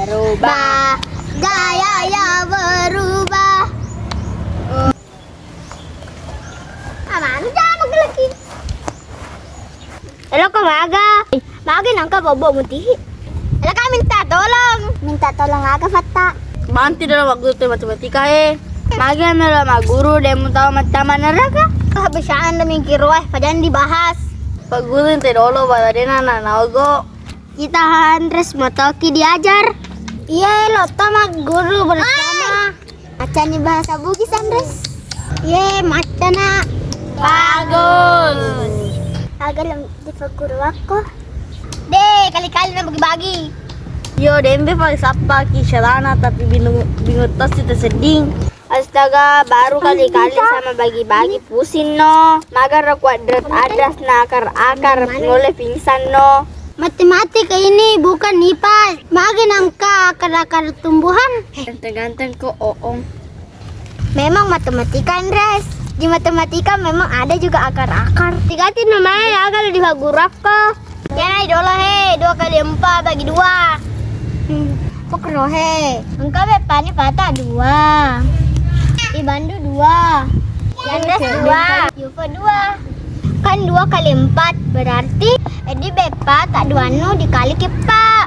Berubah, gaya berubah. Mana jangan lagi. Halo Kak Maga. Maga nangka bobo mutihi. Halo Kak minta tolong. Minta tolong Aga Fatta. Banti dalam waktu itu matematika Maga mela guru dan tahu macam neraka. Kehabisan demi kiruah, padahal dibahas. Pak guru itu dulu baladena naogo. Kita Andres Motoki diajar. Iya, lo sama guru bersama. Acan di bahasa Bugis Andres. Iya, macana. Bagus. Agak di guru aku. Deh, kali-kali na bagi-bagi. Yo, dembe paling sapa kisarana tapi bingung tas itu seding. Astaga, baru kali-kali sama bagi-bagi pusing no. Magar kuadrat adas na akar mulai pingsan no. Matematika ini bukan IPA. Makin angka akar-akar tumbuhan. Ganteng-ganteng kok oong. Memang matematika Andres. Di matematika memang ada juga akar-akar. Diganti namanya ya kalau di Haguraka. Ya dulu he, 2 kali 4 bagi 2. Pokro he. Engkau bepani patah 2. Ibandu 2. Andres 2. Yufa 2. Kan 2 kali 4 berarti di bepa tak 2 nu dikali kipa.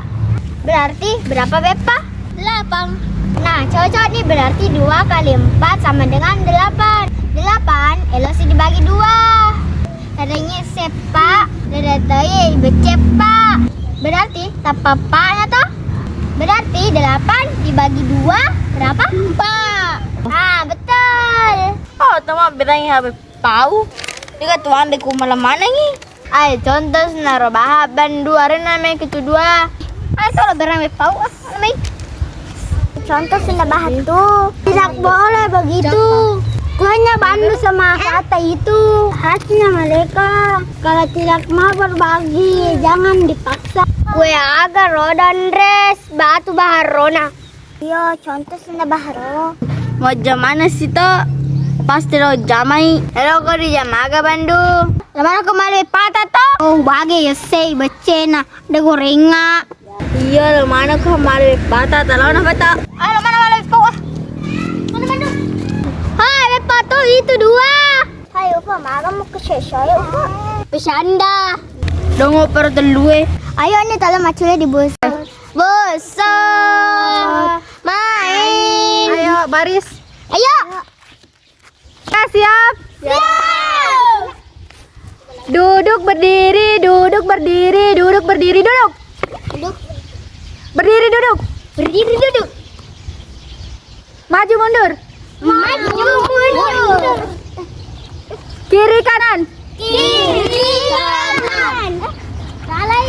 Berarti berapa bepa? 8. Nah, cocok nih berarti 2 kali 4 sama dengan 8. 8 elosi dibagi 2. Adanya sepa, dadataya becepa. Berarti tapapanya toh? Berarti 8 dibagi 2 berapa? 4. Ah, betul. Oh, teman bilangnya habis tahu. Dia tuan beku malam mana nih? Ay, contoh senaro bahaban 2 rin namanya itu 2. Ay, kalau berame pau namanya. Contoh senda bahat tuh. Tidak boleh begitu. Hanya bandu sama kata itu. Hatinya mereka. Kalau tidak mau berbagi, jangan dipaksa. Gue agak rodan res, batu bahar rona. Yo, contoh senda baharo. Mau jam mana sih toh? Pasti lo jamai. Hello kau di jam aga Bandu. Lamana kembali patah toh? Oh, bagi ya say becena, de gorenga. Iya, lo mana kembali patah, talau na patah. Ay, lamana malu ikaw ah. Mana Bandu? Hai, pato itu 2. Hai, upa, maga mo ke sesya upa. Pisanda. Dongo pero telue. Ayo nih tala macule di bus. Bus. Main. Ayo baris. Ayo. Siap. Siap. Duduk berdiri, duduk berdiri, duduk berdiri, duduk. Duduk. Berdiri duduk. Berdiri duduk. Maju mundur. Maju mundur. Kiri kanan. Kiri kanan. Salah.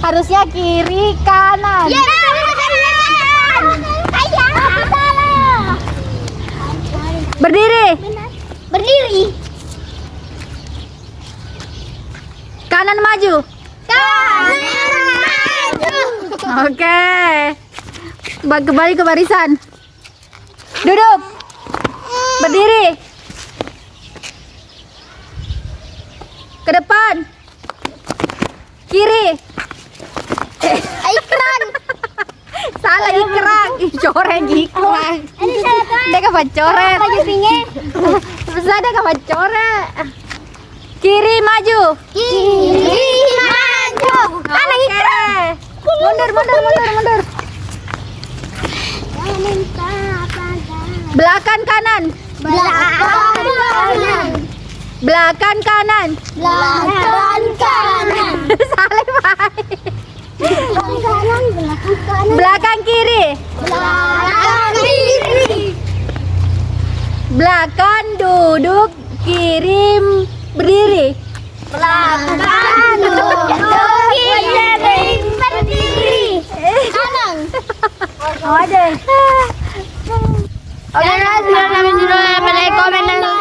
Harusnya kiri kanan. Ya, ayah, salah. Berdiri. Berdiri. Kanan maju. Kanan maju. Oke. Kembali ke barisan. Duduk. Berdiri. Ke depan. Kiri. Ikran. Salah ikrang. Ih, coreng ikrang. Ini salah kan? Dia kapan coret? Baju pinge. Bisa ada kapan coret? Kiri maju. Kiri maju. Kanan ikran. Mundur, mundur, mundur, mundur. Belakang kanan. Belakang kanan. Belakang kanan. Belakang kanan. Salah baik. Belakang kanan. Belakang kanan. Belakang kiri. Belakang kiri. Belakang duduk, kiri berdiri. Belakang duduk. Kiri berdiri. Kanan. Ada. Oke guys, sudah sampai sini. Komen dan